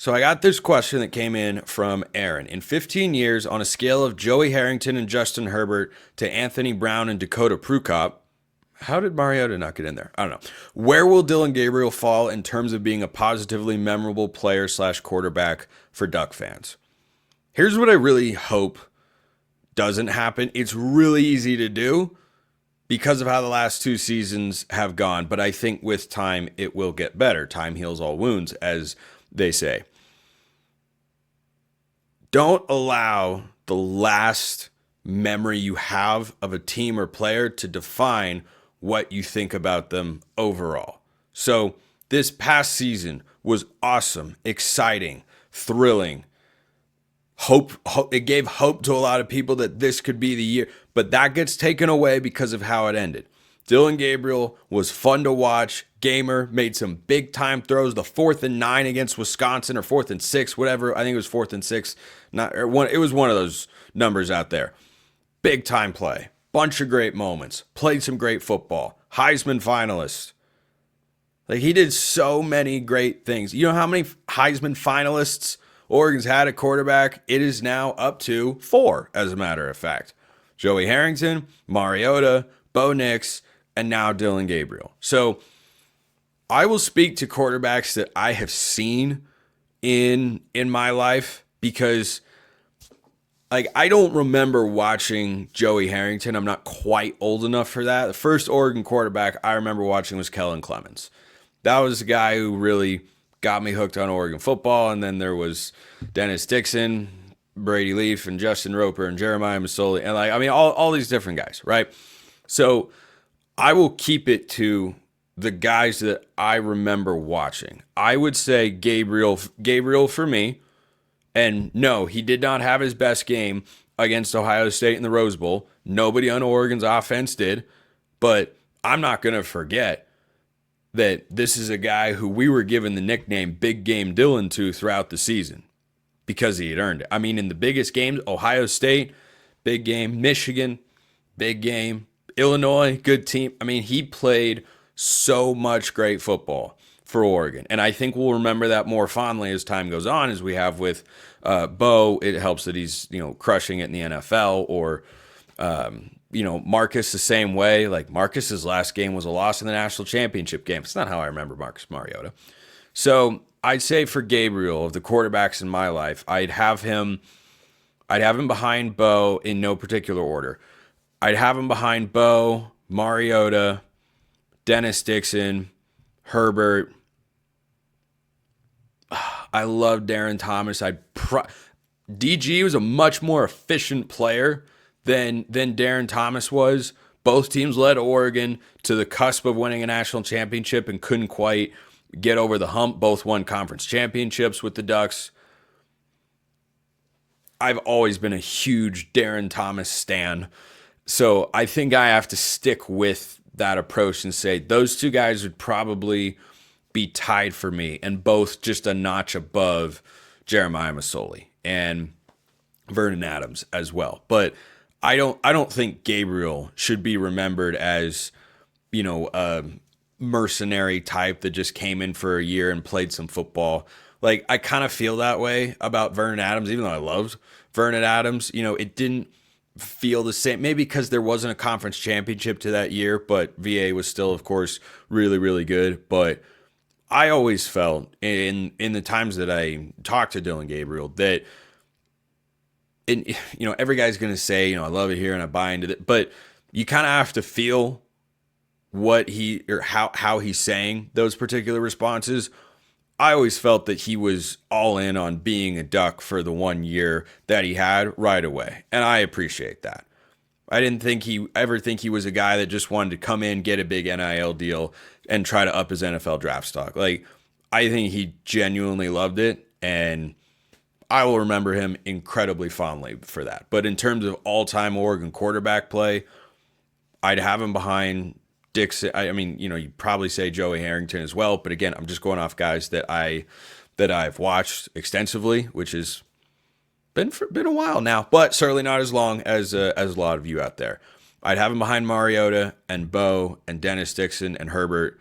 So I got this question that came in from Aaron. In 15 years, on a scale of Joey Harrington and Justin Herbert to Anthony Brown and Dakota Prukop, how did Mariota not get in there? I don't know. Where will Dillon Gabriel fall in terms of being a positively memorable player slash quarterback for Duck fans? Here's what I really hope doesn't happen. It's really easy to do because of how the last two seasons have gone, but I think with time it will get better. Time heals all wounds, as they say. Don't allow the last memory you have of a team or player to define what you think about them overall. So this past season was awesome, exciting, thrilling. It gave hope to a lot of people that this could be the year, but that gets taken away because of how it ended. Dillon Gabriel was fun to watch. Gamer made some big time throws. The 4th and 9 against Wisconsin, or 4th and 6, whatever. I think it was 4th and 6. It was one of those numbers out there. Big time play. Bunch of great moments. Played some great football. Heisman finalist. Like, he did so many great things. You know how many Heisman finalists Oregon's had at quarterback? It is now up to 4, as a matter of fact. Joey Harrington, Mariota, Bo Nix, and now Dillon Gabriel. So I will speak to quarterbacks that I have seen in my life, because I don't remember watching Joey Harrington. I'm not quite old enough for that. The first Oregon quarterback I remember watching was Kellen Clemens. That was the guy who really got me hooked on Oregon football. And then there was Dennis Dixon, Brady Leaf, and Justin Roper, and Jeremiah Masoli, and all these different guys, right? So I will keep it to the guys that I remember watching. I would say Gabriel for me. And no, he did not have his best game against Ohio State in the Rose Bowl. Nobody on Oregon's offense did. But I'm not going to forget that this is a guy who we were given the nickname Big Game Dillon to throughout the season because he had earned it. I mean, in the biggest games, Ohio State, big game. Michigan, big game. Illinois, good team. I mean, he played so much great football for Oregon. And I think we'll remember that more fondly as time goes on, as we have with Bo. It helps that he's, crushing it in the NFL, or, Marcus the same way. Like, Marcus's last game was a loss in the national championship game. It's not how I remember Marcus Mariota. So I'd say for Gabriel, of the quarterbacks in my life, I'd have him behind Bo in no particular order. I'd have him behind Bo, Mariota, Dennis Dixon, Herbert. I love Darren Thomas. DG was a much more efficient player than Darren Thomas was. Both teams led Oregon to the cusp of winning a national championship and couldn't quite get over the hump. Both won conference championships with the Ducks. I've always been a huge Darren Thomas stan. So I think I have to stick with that approach and say those two guys would probably be tied for me, and both just a notch above Jeremiah Masoli and Vernon Adams as well. But I don't think Gabriel should be remembered as, a mercenary type that just came in for a year and played some football. Like, I kind of feel that way about Vernon Adams, even though I loved Vernon Adams. It didn't feel the same, maybe because there wasn't a conference championship to that year, but VA was still, of course, really, really good. But I always felt in the times that I talked to Dillon Gabriel that, every guy's going to say, I love it here and I buy into it, but you kind of have to feel what how he's saying those particular responses. I always felt that he was all in on being a Duck for the 1 year that he had right away. And I appreciate that. I didn't think he was a guy that just wanted to come in, get a big NIL deal, and try to up his NFL draft stock. Like, I think he genuinely loved it, and I will remember him incredibly fondly for that. But in terms of all-time Oregon quarterback play, I'd have him behind Dixon. I mean, you'd probably say Joey Harrington as well. But again, I'm just going off guys that I've watched extensively, which has been a while now, but certainly not as long as a lot of you out there. I'd have him behind Mariota and Bo and Dennis Dixon and Herbert.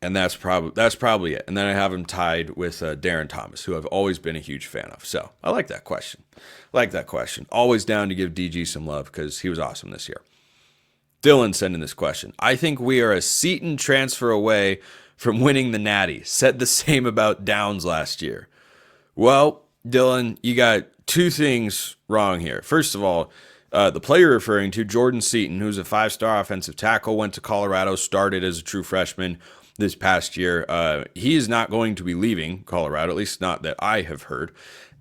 And that's probably it. And then I have him tied with Darren Thomas, who I've always been a huge fan of. So I like that question. Always down to give DG some love because he was awesome this year. Dylan sending this question. I think we are a Seton transfer away from winning the Natty. Said the same about Downs last year. Well, Dylan, you got two things wrong here. First of all, the player you're referring to, Jordan Seton, who's a 5-star offensive tackle, went to Colorado, started as a true freshman this past year. He is not going to be leaving Colorado, at least not that I have heard.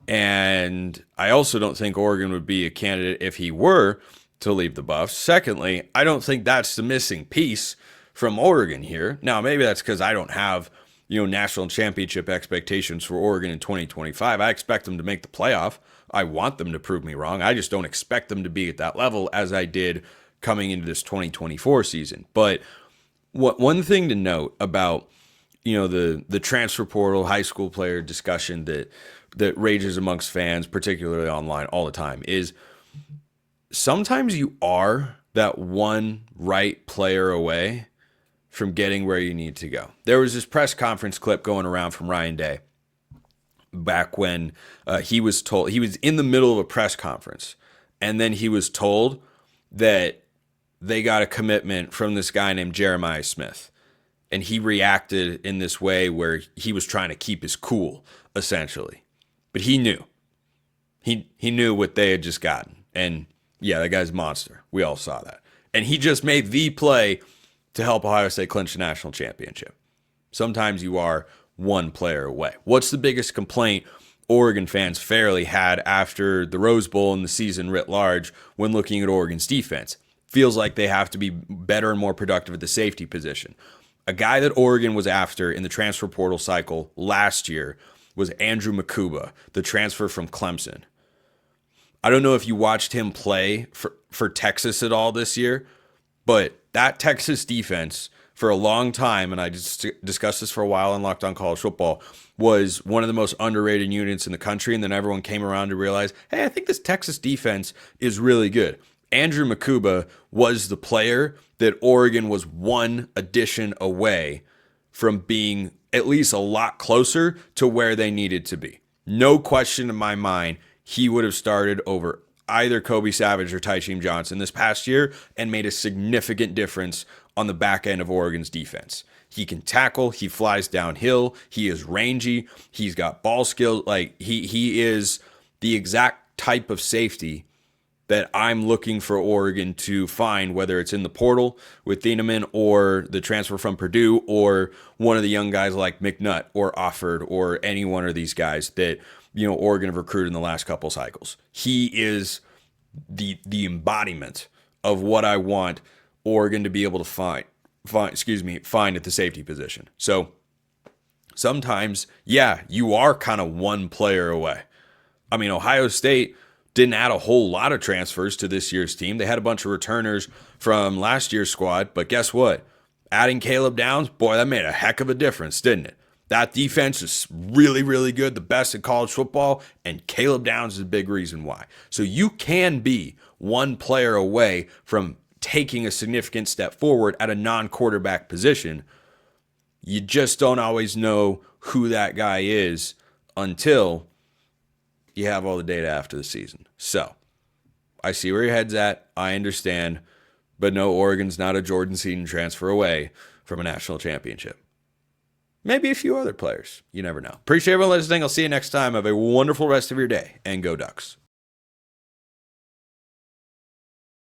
And I also don't think Oregon would be a candidate if he were to leave the Buffs. Secondly, I don't think that's the missing piece from Oregon here. Now, maybe that's because I don't have, national championship expectations for Oregon in 2025. I expect them to make the playoff. I want them to prove me wrong. I just don't expect them to be at that level as I did coming into this 2024 season. But one thing to note about, the transfer portal high school player discussion that rages amongst fans, particularly online all the time, is sometimes you are that one right player away from getting where you need to go. There was this press conference clip going around from Ryan Day back when he was told, he was in the middle of a press conference, and then he was told that they got a commitment from this guy named Jeremiah Smith. And he reacted in this way where he was trying to keep his cool, essentially. But he knew. He knew what they had just gotten. And yeah, that guy's a monster. We all saw that. And he just made the play to help Ohio State clinch the national championship. Sometimes you are one player away. What's the biggest complaint Oregon fans fairly had after the Rose Bowl and the season writ large when looking at Oregon's defense? Feels like they have to be better and more productive at the safety position. A guy that Oregon was after in the transfer portal cycle last year was Andrew Makuba, the transfer from Clemson. I don't know if you watched him play for Texas at all this year, but that Texas defense for a long time, and I just discussed this for a while on Locked On College Football, was one of the most underrated units in the country, and then everyone came around to realize, hey, I think this Texas defense is really good. Andrew Makuba was the player that Oregon was one addition away from being at least a lot closer to where they needed to be. No question in my mind, he would have started over either Kobe Savage or Tysheem Johnson this past year and made a significant difference on the back end of Oregon's defense. He can tackle, he flies downhill, he is rangy, he's got ball skills. Like he is the exact type of safety that I'm looking for Oregon to find, whether it's in the portal with Thieneman or the transfer from Purdue or one of the young guys like McNutt or Offord or any one of these guys that, Oregon have recruited in the last couple cycles. He is the embodiment of what I want Oregon to be able to find at the safety position. So sometimes, yeah, you are kind of one player away. I mean, Ohio State didn't add a whole lot of transfers to this year's team. They had a bunch of returners from last year's squad, but guess what? Adding Caleb Downs, boy, that made a heck of a difference, didn't it? That defense is really, really good, the best in college football, and Caleb Downs is a big reason why. So you can be one player away from taking a significant step forward at a non-quarterback position. You just don't always know who that guy is until you have all the data after the season. So I see where your head's at. I understand. But no, Oregon's not a Jordan Seton transfer away from a national championship. Maybe a few other players. You never know. Appreciate everyone listening. I'll see you next time. Have a wonderful rest of your day, and go Ducks.